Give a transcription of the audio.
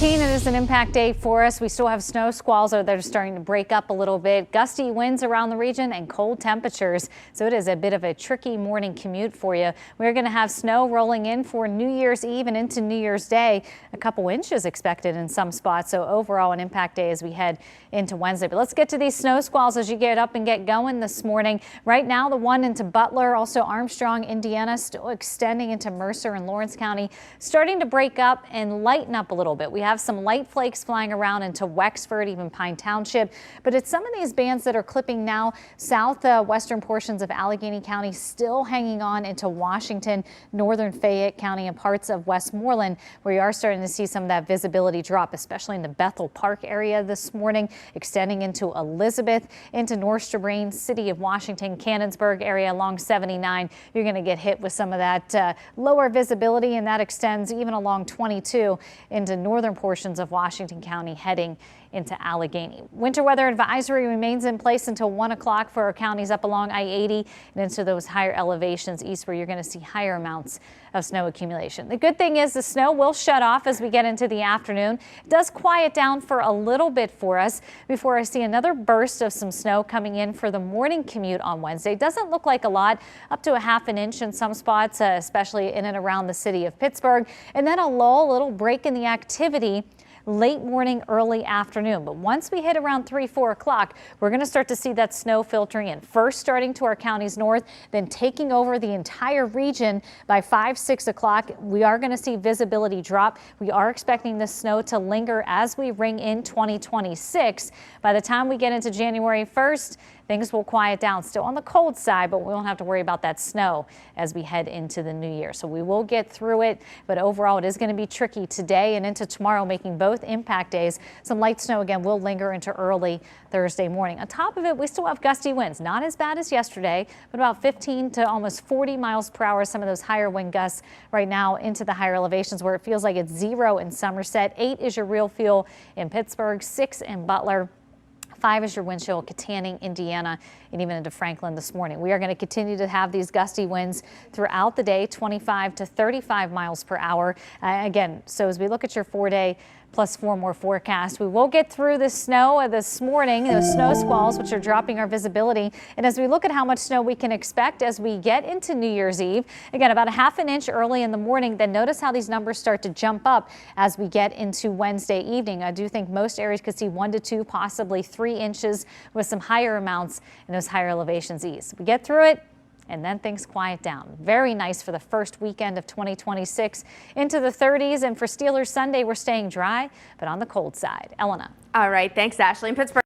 15, it is an impact day for us. We still have snow squalls that are starting to break up a little bit. Gusty winds around the region and cold temperatures. So it is a bit of a tricky morning commute for you. We're going to have snow rolling in for New Year's Eve and into New Year's Day. A couple inches expected in some spots. So overall an impact day as we head into Wednesday. But let's get to these snow squalls as you get up and get going this morning. Right now, the one into Butler, also Armstrong, Indiana, still extending into Mercer and Lawrence County, starting to break up and lighten up a little bit. We have some light flakes flying around into Wexford, even Pine Township, but it's some of these bands that are clipping now southwestern portions of Allegheny County, still hanging on into Washington, northern Fayette County, and parts of Westmoreland, where you are starting to see some of that visibility drop, especially in the Bethel Park area this morning, extending into Elizabeth, into North Strabane, City of Washington, Cannonsburg area along 79. You're going to get hit with some of that lower visibility, and that extends even along 22 into northern portions of Washington County, heading into Allegheny. Winter weather advisory remains in place until 1 o'clock for our counties up along I-80 and into those higher elevations east, where you're going to see higher amounts of snow accumulation. The good thing is the snow will shut off as we get into the afternoon. It does quiet down for a little bit for us before I see another burst of some snow coming in for the morning commute on Wednesday. Doesn't look like a lot, up to a half an inch in some spots, especially in and around the city of Pittsburgh, and then a lull, a little break in the activity late morning, early afternoon. But once we hit around 3-4 o'clock, we're going to start to see that snow filtering in, first starting to our counties north, then taking over the entire region by 5-6 o'clock. We are going to see visibility drop. We are expecting the snow to linger as we ring in 2026. By the time we get into January 1st, things will quiet down. Still on the cold side, but we won't have to worry about that snow as we head into the new year. So we will get through it, but overall it is going to be tricky today and into tomorrow, making both impact days. Some light snow again will linger into early Thursday morning. On top of it, we still have gusty winds, not as bad as yesterday, but about 15 to almost 40 miles per hour. Some of those higher wind gusts right now into the higher elevations, where it feels like it's 0 in Somerset. 8 is your real feel in Pittsburgh, 6 in Butler. 5 is your wind chill, Katanning, Indiana, and even into Franklin this morning. We are going to continue to have these gusty winds throughout the day, 25 to 35 miles per hour. Again, so as we look at your 4-day plus 4 more forecast, we will get through the snow this morning, those snow squalls, which are dropping our visibility. And as we look at how much snow we can expect as we get into New Year's Eve, again, about a half an inch early in the morning, then notice how these numbers start to jump up as we get into Wednesday evening. I do think most areas could see 1 to 2, possibly 3 inches with some higher amounts in those higher elevations east. We get through it, and then things quiet down. Very nice for the first weekend of 2026, into the 30s. And for Steelers Sunday, we're staying dry, but on the cold side. Elena. All right. Thanks, Ashley. In Pittsburgh.